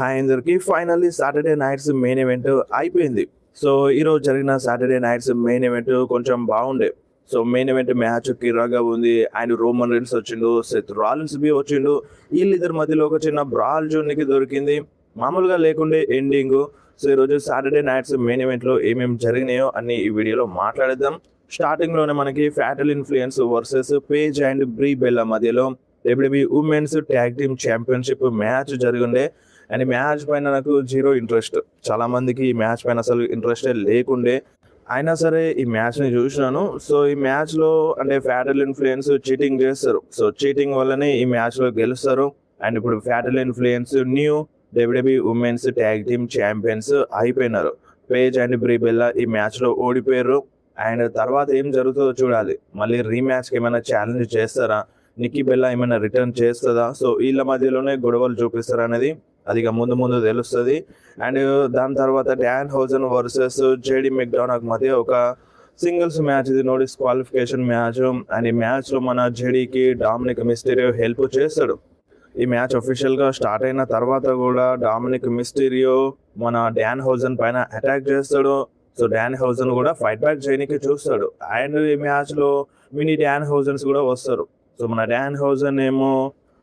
Hi అందరికి. Finally Saturday night's main event అయిపోయింది. So ఈరోజు జరిగిన సాటర్డే నైట్స్ మెయిన్ ఈవెంట్ కొంచెం బాగుండే. సో మెయిన్ ఈవెంట్ మ్యాచ్ కిరాగా ఉంది. ఆయన రోమన్ రీన్స్ వచ్చిండు, సెత్ రాలిన్స్ బి వచ్చిండు. వీళ్ళిద్దరి మధ్యలో ఒక చిన్న బ్రాల్ జోన్కి దొరికింది, మామూలుగా లేకుండే ఎండింగ్. సో ఈరోజు సాటర్డే నైట్స్ మెయిన్ ఈవెంట్లో ఏమేమి జరిగినాయో అన్ని ఈ వీడియోలో మాట్లాడేద్దాం. స్టార్టింగ్లోనే మనకి fatal influence versus Paige and Brie Bella మధ్యలో WWE women's tag team championship match జరిగిండే. అండ్ మ్యాచ్ పైన నాకు జీరో ఇంట్రెస్ట్. చాలా మందికి ఈ మ్యాచ్ పైన అసలు ఇంట్రెస్టే లేకుండే, అయినా సరే ఈ మ్యాచ్ని చూసినాను. సో ఈ మ్యాచ్లో అంటే ఫ్యాటల్ ఇన్ఫ్లుయెన్స్ చీటింగ్ చేస్తారు. సో చీటింగ్ వల్లనే ఈ మ్యాచ్లో గెలుస్తారు. అండ్ ఇప్పుడు fatal influence new WWE women's tag team champions అయిపోయినారు. పేజ్ అండ్ బ్రీ బెల్లా ఈ మ్యాచ్లో ఓడిపోయారు. అండ్ తర్వాత ఏం జరుగుతుందో చూడాలి. మళ్ళీ రీమ్యాచ్కి ఏమైనా ఛాలెంజ్ చేస్తారా, నిక్కీ బెల్లా ఏమైనా రిటర్న్ చేస్తుందా? సో వీళ్ళ మధ్యలోనే గొడవలు చూపిస్తారు అనేది అది ముందు ముందు తెలుస్తుంది. అండ్ దాని తర్వాత డాన్ హౌజన్ వర్సెస్ జేడీ మెక్డానక్ మధ్య ఒక సింగిల్స్ మ్యాచ్, ఇది నోటీస్ క్వాలిఫికేషన్ మ్యాచ్. అండ్ ఈ మ్యాచ్లో మన జేడీకి డామినిక్ మిస్టీరియో హెల్ప్ చేస్తాడు. ఈ మ్యాచ్ అఫీషియల్గా స్టార్ట్ అయిన తర్వాత కూడా డామినిక్ మిస్టీరియో మన డాన్ హౌజన్ పైన అటాక్ చేస్తాడు. సో డాన్ హౌజన్ కూడా ఫైట్ బ్యాక్ చేయడానికి చూస్తాడు. అండ్ ఈ మ్యాచ్లో మినీ డాన్ హౌజన్స్ కూడా వస్తారు. సో మన డాన్ హౌజన్ ఏమో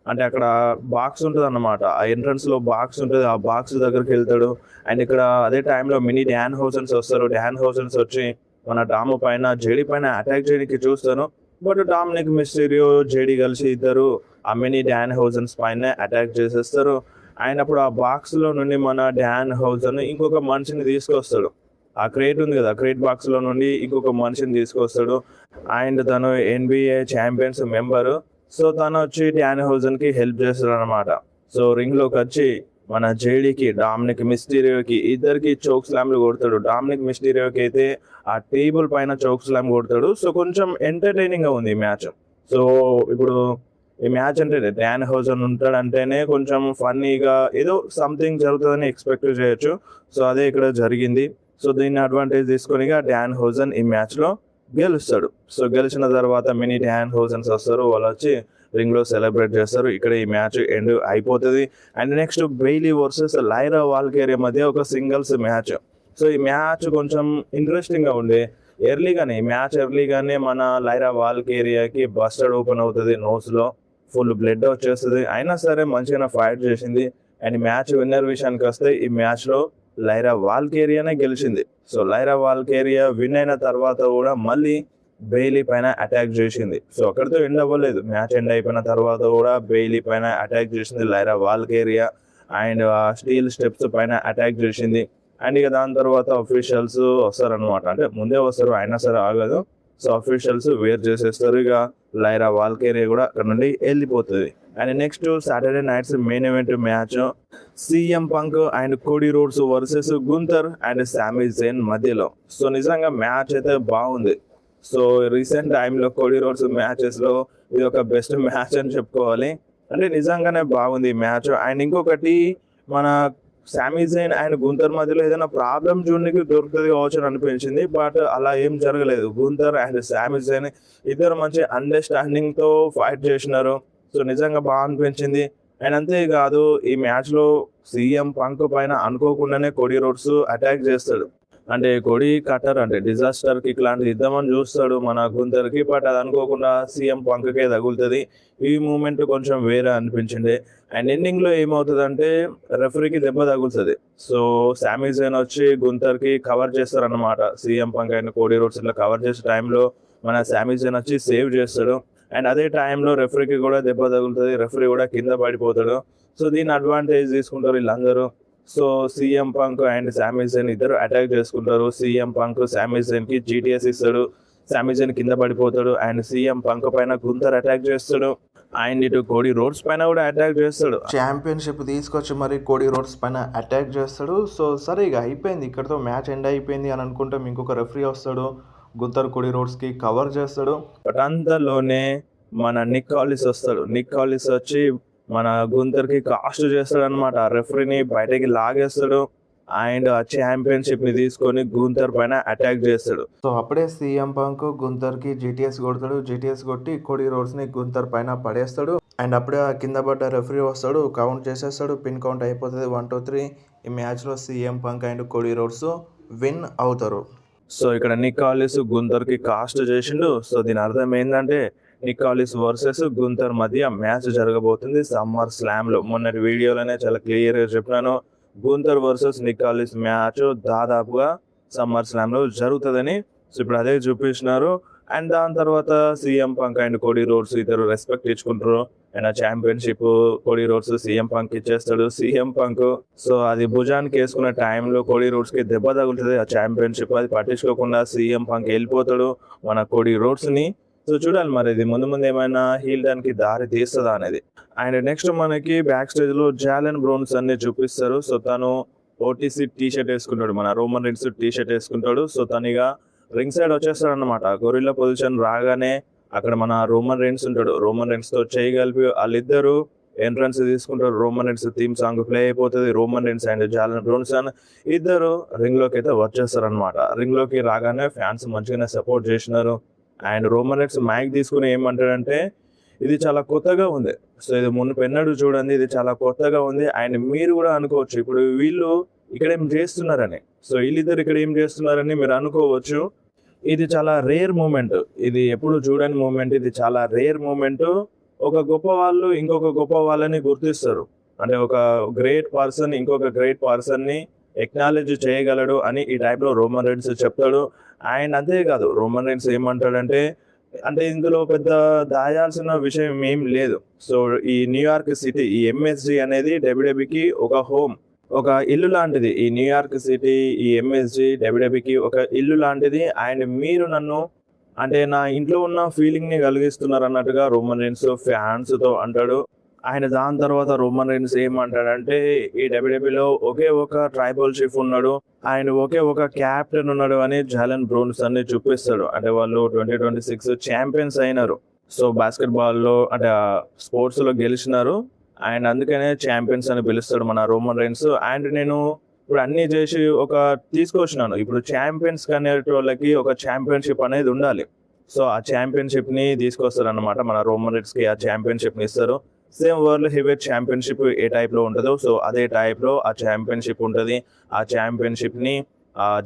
అంటే అక్కడ బాక్స్ ఉంటుంది అన్నమాట, ఆ ఎంట్రన్స్లో బాక్స్ ఉంటుంది, ఆ బాక్స్ దగ్గరికి వెళ్తాడు. అండ్ ఇక్కడ అదే టైంలో మినీ డాన్ హౌజన్స్ వస్తారు. డాన్ హౌజన్స్ వచ్చి మన డాము పైన జేడీ పైన అటాక్ చేయడానికి చూస్తాను. బట్ డామినిక్ మిస్టీరియో జేడీ కలిసి ఇద్దరు ఆ మినీ డాన్ హౌజన్స్ పైన అటాక్ చేసేస్తారు. అయినప్పుడు ఆ బాక్స్లో నుండి మన డాన్ హౌజన్ ఇంకొక మనిషిని తీసుకొస్తాడు. ఆ క్రేట్ ఉంది కదా, క్రేట్ బాక్స్లో నుండి ఇంకొక మనిషిని తీసుకొస్తాడు. అండ్ తను NBA ఛాంపియన్స్ మెంబరు. సో తను వచ్చి డాన్ హౌజన్కి హెల్ప్ చేస్తాడు అనమాట. సో రింగ్లోకి వచ్చి మన జేడీకి డామినిక్ మిస్టీరియోకి ఇద్దరికి చోక్ స్లామ్లు కొడతాడు. డామినిక్ మిస్టీరియోకి అయితే ఆ టేబుల్ పైన చోక్ స్లామ్ కొడతాడు. సో కొంచెం ఎంటర్టైనింగ్గా ఉంది ఈ మ్యాచ్. సో ఇప్పుడు ఈ మ్యాచ్ అంటే డాన్ హౌజన్ ఉంటాడంటేనే కొంచెం ఫన్నీగా ఏదో సంథింగ్ జరుగుతుందని ఎక్స్పెక్ట్ చేయొచ్చు. సో అదే ఇక్కడ జరిగింది. సో దీన్ని అడ్వాంటేజ్ తీసుకొని డాన్ హౌజన్ ఈ మ్యాచ్లో గెలుస్తాడు. సో గెలిచిన తర్వాత మినీ డాన్ హౌజన్స్ వస్తారు, వాళ్ళు వచ్చి రింగ్లో సెలబ్రేట్ చేస్తారు. ఇక్కడ ఈ మ్యాచ్ ఎండ్ అయిపోతుంది. And next Bayley versus Lyra Valkyria మధ్య ఒక సింగిల్స్ మ్యాచ్. సో ఈ మ్యాచ్ కొంచెం ఇంట్రెస్టింగ్గా ఉండే. ఎర్లీగానే మన లైరా వాల్కేరియాకి బస్టర్డ్ ఓపెన్ అవుతుంది, నోస్లో ఫుల్ బ్లడ్ వచ్చేస్తుంది. అయినా సరే మంచిగా ఫైట్ చేసింది. అండ్ మ్యాచ్ విన్నర్ విషయానికి వస్తే ఈ మ్యాచ్లో లైరా వాల్కేరియానే గెలిచింది. సో లైరా వాల్కేరియా విన్ అయిన తర్వాత కూడా మళ్ళీ బెయిలీ పైన అటాక్ చేసింది. సో అక్కడితో ఎండ్ అవ్వలేదు, మ్యాచ్ ఎండ్ అయిపోయిన తర్వాత కూడా బెయిలీ పైన అటాక్ చేసింది లైరా వాల్కేరియా. అండ్ ఆ స్టీల్ స్టెప్స్ పైన అటాక్ చేసింది. అండ్ ఇక దాని తర్వాత అఫీషియల్స్ వస్తారనమాట, అంటే ముందే వస్తారు, అయినా సరే ఆగదు. సో అఫీషియల్స్ వేర్ చేసేస్తారు. ఇక లైరా వాల్కేరియా కూడా అక్కడ నుండి వెళ్ళిపోతుంది. And next Saturday night's main event match CM punk and Cody roads versus గుంతర్ and సామీ జైన్ మధ్యలో. సో నిజంగా మ్యాచ్ అయితే బాగుంది. సో రీసెంట్ టైంలో కోడీ రోడ్స్ మ్యాచెస్లో ఇది ఒక బెస్ట్ మ్యాచ్ అని చెప్పుకోవాలి. అంటే నిజంగానే బాగుంది ఈ మ్యాచ్. అండ్ ఇంకొకటి మన సామీ జైన్ అండ్ గుంతర్ మధ్యలో ఏదైనా ప్రాబ్లం చూడడానికి దొరుకుతుంది కావచ్చు అని అనిపించింది. బట్ అలా ఏం జరగలేదు. గుంతర్ అండ్ సామీ జైన్ ఇద్దరు మంచి అండర్స్టాండింగ్తో ఫైట్ చేసినారు. సో నిజంగా బాగా అనిపించింది. అండ్ అంతేకాదు ఈ మ్యాచ్లో CM పంక్ పైన అనుకోకుండానే కోడీ రోడ్స్ అటాక్ చేస్తాడు. అంటే కోడీ కట్టర్ అంటే డిజాస్టర్ కిక్ లాంటిది ఇద్దామని చూస్తాడు మన గుంతర్కి, బట్ అది అనుకోకుండా CM పంక్కే తగులుతుంది. ఈ మూమెంట్ కొంచెం వేరే అనిపించింది. అండ్ ఎండింగ్లో ఏమవుతుందంటే రెఫరీకి దెబ్బ తగులుతుంది. సో సామీ జైన్ వచ్చి గుంతర్కి కవర్ చేస్తారనమాట. CM punk and Cody roads ఇట్లా కవర్ చేసే టైంలో మన సామీ జైన్ వచ్చి సేవ్ చేస్తాడు. అండ్ అదే టైంలో రెఫరీకి కూడా దెబ్బ తగులుతుంది, రెఫరీ కూడా కింద పడిపోతాడు. సో దీన్ని అడ్వాంటేజ్ తీసుకుంటారు వీళ్ళందరూ. సో CM పంక్ అండ్ సామీ జైన్ ఇద్దరు అటాక్ చేసుకుంటారు. CM పంక్ సామీ జైన్కి GTS ఇస్తాడు, సామీ జైన్ కింద పడిపోతాడు. అండ్ CM పంక్ పైన గుంతర్ అటాక్ చేస్తాడు. అండ్ ఇటు కోడీ రోడ్స్ పైన కూడా అటాక్ చేస్తాడు. ఛాంపియన్షిప్ తీసుకొచ్చి మరి కోడీ రోడ్స్ పైన అటాక్ చేస్తాడు. సో సరే ఇక అయిపోయింది, ఇక్కడతో మ్యాచ్ ఎండ్ అయిపోయింది అని అనుకుంటే ఇంకొక రెఫరీ వస్తాడు, గుంతర్ కోడీ రోడ్స్కి కవర్ చేస్తాడు. బట్ అంతలోనే మన నిక్ కాలిస్ వస్తాడు. నిక్ కాలిస్ వచ్చి మన గుంతర్కి కాస్ట్ చేస్తాడు అనమాట. రెఫరీని బయటకి లాగేస్తాడు. అండ్ ఆ ఛాంపియన్షిప్ ని తీసుకొని గుంతర్ పైన అటాక్ చేస్తాడు. సో అప్పుడే CM పంక్ గుంతర్ కి GTS కొడతాడు. GTS కొట్టి కోడీ రోడ్స్ ని గుంతర్ పైన పడేస్తాడు. అండ్ అప్పుడే ఆ కింద పడ్డ రెఫరీ వస్తాడు, కౌంట్ చేసేస్తాడు, పిన్ కౌంట్ అయిపోతుంది 1-2-3. ఈ మ్యాచ్లో CM punk and Cody roads win అవుతారు. సో ఇక్కడ నిక్ కాలిస్ గుంతర్కి కాస్ట్ చేసిండు. సో దీని అర్థం ఏంటంటే నిక్ కాలిస్ వర్సెస్ గుంతర్ మధ్య మ్యాచ్ జరగబోతుంది సమ్మర్ స్లామ్లో. మొన్నటి వీడియోలోనే చాలా క్లియర్గా చెప్పినాను, గుంతర్ వర్సెస్ నిక్ కాలిస్ మ్యాచ్ దాదాపుగా సమ్మర్ స్లామ్లో జరుగుతుందని. సో ఇప్పుడు అదే చూపించినారు. అండ్ దాని తర్వాత CM punk and Cody roads ఇద్దరు రెస్పెక్ట్ ఇచ్చుకుంటారు. అండ్ ఆ championship Cody roads CM punk ఇచ్చేస్తాడు. సీఎం పంక్ సో అది భుజానికి వేసుకున్న టైంలో కోడీ రోడ్స్ కి దెబ్బ తగులుతుంది. ఆ ఛాంపియన్షిప్ అది పట్టించుకోకుండా సీఎం పంక్ వెళ్ళిపోతాడు మన కోడీ రోడ్స్ ని. సో చూడాలి మరి ఇది ముందు ముందు ఏమైనా హీల్ దానికి దారి తీస్తుందా అనేది. అండ్ నెక్స్ట్ మనకి బ్యాక్ స్టేజ్ లో జాలెన్ బ్రౌన్స్ అన్ని చూపిస్తారు. సో తను ఓటీసీ టీ షర్ట్ వేసుకుంటాడు, మన రోమన్ రీన్స్ టీ షర్ట్ వేసుకుంటాడు. సో తనిగా రింగ్ సైడ్ వచ్చేస్తాడు అనమాట. గొరిల్లా పొజిషన్ రాగానే అక్కడ మన రోమన్ రీన్స్ ఉంటాడు. రోమన్ రీన్స్ తో చేయగలిపి వాళ్ళిద్దరు ఎంట్రన్స్ తీసుకుంటారు. Roman Reigns theme song play అయిపోతుంది. Roman Reigns and Jalen Brunson ఇద్దరు రింగ్ లోకి అయితే వచ్చేస్తారు అనమాట. రింగ్ లోకి రాగానే ఫ్యాన్స్ మంచిగానే సపోర్ట్ చేసినారు. అండ్ రోమన్ రీన్స్ మైక్ తీసుకుని ఏమంటాడంటే ఇది చాలా కొత్తగా ఉంది, సో ఇది మునుపెన్నడు చూడండి, ఇది చాలా కొత్తగా ఉంది. అండ్ మీరు కూడా అనుకోవచ్చు ఇప్పుడు వీళ్ళు ఇక్కడ ఏం చేస్తున్నారని. సో వీళ్ళిద్దరు ఇక్కడ ఏం చేస్తున్నారని మీరు అనుకోవచ్చు. ఇది చాలా రేర్ మూమెంట్, ఇది ఎప్పుడు చూడని మూమెంట్, ఇది చాలా రేర్ మూమెంట్. ఒక గొప్ప వాళ్ళు ఇంకొక గొప్ప వాళ్ళని గుర్తిస్తారు. అంటే ఒక గ్రేట్ పర్సన్ ఇంకొక గ్రేట్ పర్సన్ ని ఎక్నాలజీ చేయగలడు అని ఈ టైప్లో రోమన్ రీన్స్ చెప్తాడు. అండ్ అంతేకాదు రోమన్ రీన్స్ ఏమంటాడంటే అంటే ఇందులో పెద్ద దాయాల్సిన విషయం ఏం లేదు. సో ఈ న్యూయార్క్ సిటీ, ఈ ఎంఎస్జి అనేది డబ్ల్యూడబ్ల్యూకి ఒక హోమ్, ఒక ఇల్లు లాంటిది. ఈ న్యూయార్క్ సిటీ, ఈ ఎంఎస్జి డబ్ల్యూడబ్ల్యూకి ఒక ఇల్లు లాంటిది. అండ్ మీరు నన్ను అంటే నా ఇంట్లో ఉన్న ఫీలింగ్ ని కలిగిస్తున్నారు అన్నట్టుగా రోమన్ రీన్స్ ఫ్యాన్స్ తో అంటాడు. ఆయన దాని తర్వాత రోమన్ రీన్స్ ఏమంటాడంటే ఈ డబ్ల్యూడబ్ల్యూలో ఒకే ఒక ట్రైబల్ చీఫ్ ఉన్నాడు, ఆయన ఒకే ఒక క్యాప్టెన్ ఉన్నాడు అని జాలెన్ బ్రౌన్స్ అన్ని చూపిస్తాడు. అంటే వాళ్ళు 2026 ఛాంపియన్స్ అయినారు. సో బాస్కెట్బాల్లో అంటే స్పోర్ట్స్ లో గెలిచినారు. అండ్ అందుకనే ఛాంపియన్స్ అని పిలుస్తాడు మన రోమన్ రీన్స్. అండ్ నేను ఇప్పుడు అన్ని చేసి ఒక తీసుకొచ్చినాను, ఇప్పుడు ఛాంపియన్స్ అనేటోళ్ళకి ఒక ఛాంపియన్షిప్ అనేది ఉండాలి. సో ఆ ఛాంపియన్షిప్ ని తీసుకొస్తారు అనమాట మన రోమన్ రీన్స్ కి. ఆ ఛాంపియన్షిప్ ని ఇస్తారు. సేమ్ వరల్డ్ హెవీవెయిట్ ఛాంపియన్షిప్ ఏ టైప్ లో ఉంటుందో సో అదే టైప్ లో ఆ ఛాంపియన్షిప్ ఉంటుంది. ఆ ఛాంపియన్షిప్ ని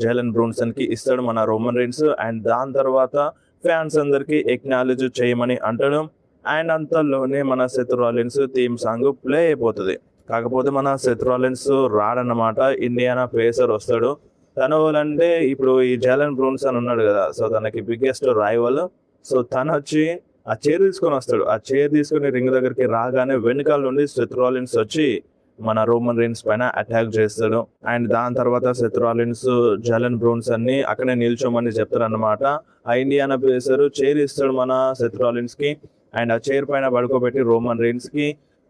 జాలెన్ బ్రౌన్సన్ కి ఇస్తాడు మన రోమన్ రీన్స్. అండ్ దాని తర్వాత ఫ్యాన్స్ అందరికి ఎక్నాలజీ చేయమని అంటాడు. అండ్ అంతలోనే మన Seth Rollins theme song play అయిపోతుంది. కాకపోతే మన సెత్ రాలిన్స్ రాడన్నమాట, ఇండియానా పేసర్ వస్తాడు. తను అంటే ఇప్పుడు ఈ జాలెన్ బ్రౌన్సన్ ఉన్నాడు కదా, సో తనకి బిగ్గెస్ట్ రైవల్. సో తను వచ్చి ఆ చైర్ తీసుకొని వస్తాడు. ఆ చైర్ తీసుకుని రింగ్ దగ్గరికి రాగానే వెనకాల నుండి సెత్ రాలిన్స్ వచ్చి మన రోమన్ రీన్స్ పైన అటాక్ చేస్తాడు. అండ్ దాని తర్వాత సెత్ రాలిన్స్ జాలెన్ బ్రౌన్సన్ ని అక్కడే నిల్చోమని చెప్తారు అనమాట. ఆ ఇండియానా పేసర్ చైర్ ఇస్తాడు మన సెత్ రాలిన్స్ కి. అండ్ ఆ చైర్ పైన పడుకోబెట్టి రోమన్ రీన్స్ కి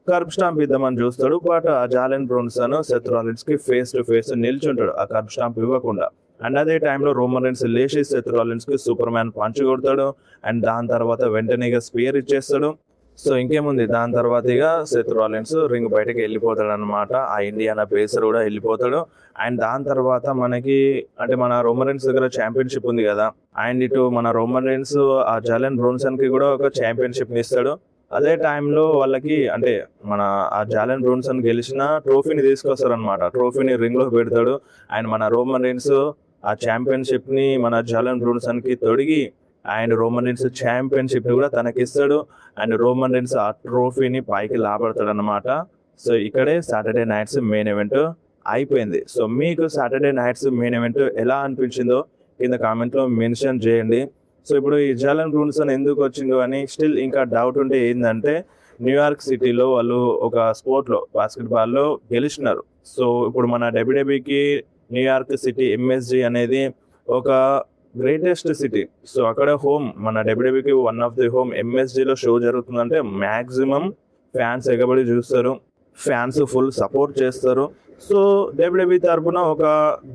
కర్బ్ స్టాంప్ ఇద్దామని చూస్తాడు. బట్ ఆ జాలెన్ బ్రౌన్సన్ సెత్ రాలిన్స్ కి ఫేస్ టు ఫేస్ నిల్చుంటాడు ఆ కర్బ్ స్టాంప్ ఇవ్వకుండా. అండ్ అదే టైంలో రోమన్ రీన్స్ లేచి సెత్ రాలిన్స్ కి సూపర్ మ్యాన్ పంచ్ కొడతాడు. అండ్ దాని తర్వాత వెంటనే స్పియర్ ఇచ్చేస్తాడు. సో ఇంకేముంది, దాని తర్వాత ఇక సెత్ రాలిన్స్ రింగ్ బయటకి వెళ్ళిపోతాడు అనమాట. ఆ ఇండియానా పేసర్ కూడా వెళ్ళిపోతాడు. అండ్ దాని తర్వాత మనకి అంటే మన రోమన్ రీన్స్ దగ్గర ఛాంపియన్షిప్ ఉంది కదా, అండ్ ఇటు మన రోమన్ రీన్స్ ఆ జాలెన్ బ్రౌన్సన్ కి కూడా ఒక ఛాంపియన్షిప్ ని ఇస్తాడు. అదే టైంలో వాళ్ళకి అంటే మన ఆ జాలెన్ బ్రౌన్సన్ గెలిచిన ట్రోఫీని తీసుకొస్తారు అనమాట. ట్రోఫీని రింగ్ లో పెడతాడు. అండ్ మన రోమన్ రీన్స్ ఆ ఛాంపియన్షిప్ ని మన జాలెన్ బ్రౌన్సన్ కి తొడిగి అండ్ రోమన్ రీన్స్ ఛాంపియన్షిప్ ని కూడా తనకిస్తాడు. అండ్ రోమన్ రీన్స్ ఆ ట్రోఫీని పైకి లాబడతాడు అనమాట. సో ఇక్కడే సాటర్డే నైట్స్ మెయిన్ ఈవెంట్ అయిపోయింది. సో మీకు సాటర్డే నైట్స్ మెయిన్ ఈవెంట్ ఎలా అనిపించిందో కింద కామెంట్ లో మెన్షన్ చేయండి. సో ఇప్పుడు ఈ జాలెన్ బ్రౌన్సన్ ఎందుకు వచ్చిందో అని స్టిల్ ఇంకా డౌట్ ఉంటే ఏంటంటే న్యూయార్క్ సిటీలో వాళ్ళు ఒక స్పోర్ట్లో బాస్కెట్బాల్లో గెలిచినారు. సో ఇప్పుడు మన డబ్ల్యూడబ్ల్యూకి న్యూయార్క్ సిటీ ఎంఎస్జి అనేది ఒక గ్రేటెస్ట్ సిటీ. సో అక్కడ హోమ్, మన డబ్ల్యూడబ్ల్యూకి వన్ ఆఫ్ ది హోమ్. ఎంఎస్జిలో షో జరుగుతుందంటే మ్యాక్సిమం ఫ్యాన్స్ ఎగబడి చూస్తారు, ఫ్యాన్స్ ఫుల్ సపోర్ట్ చేస్తారు. సో డబ్ల్యూడబ్ల్యూ తరపున ఒక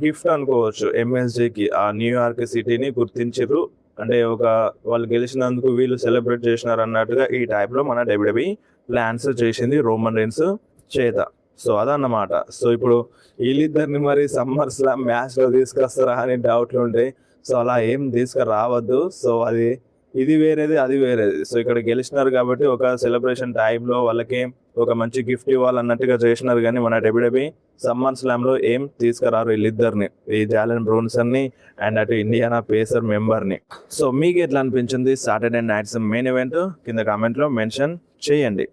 గిఫ్ట్ అనుకోవచ్చు ఎంఎస్జికి, ఆ న్యూయార్క్ సిటీని గుర్తించారు. అంటే ఒక వాళ్ళు గెలిచినందుకు వీళ్ళు సెలబ్రేట్ చేసినారు అన్నట్టుగా ఈ టైప్లో మన డబ్ల్యూడబ్ల్యూ ప్లాన్స్ చేసింది రోమన్ రీన్స్ చేత. సో అదన్నమాట. సో ఇప్పుడు వీళ్ళిద్దరిని మరి సమ్మర్ స్లామ్ మ్యాచ్లో తీసుకొస్తారా అని డౌట్లు ఉంటాయి. సో అలా ఏం తీసుకురావద్దు. సో అది ఇది వేరేది అది వేరేది. సో ఇక్కడ గెలిచినారు కాబట్టి ఒక సెలబ్రేషన్ టైంలో వాళ్ళకి ఒక మంచి గిఫ్ట్ ఇవ్వాలన్నట్టుగా చేసినారు, కానీ మన డబ్ల్యూడబ్ల్యూఈ సమ్మర్ స్లామ్ లో ఏం తీసుకురారు వీళ్ళిద్దరిని, ఈ జాలెన్ బ్రూన్సన్ ని అండ్ అటు ఇండియానా పేసర్ మెంబర్ ని. సో మీకు ఎట్లా అనిపించింది సాటర్డే నైట్స్ మెయిన్ ఈవెంట్ కింద కామెంట్ లో మెన్షన్ చేయండి.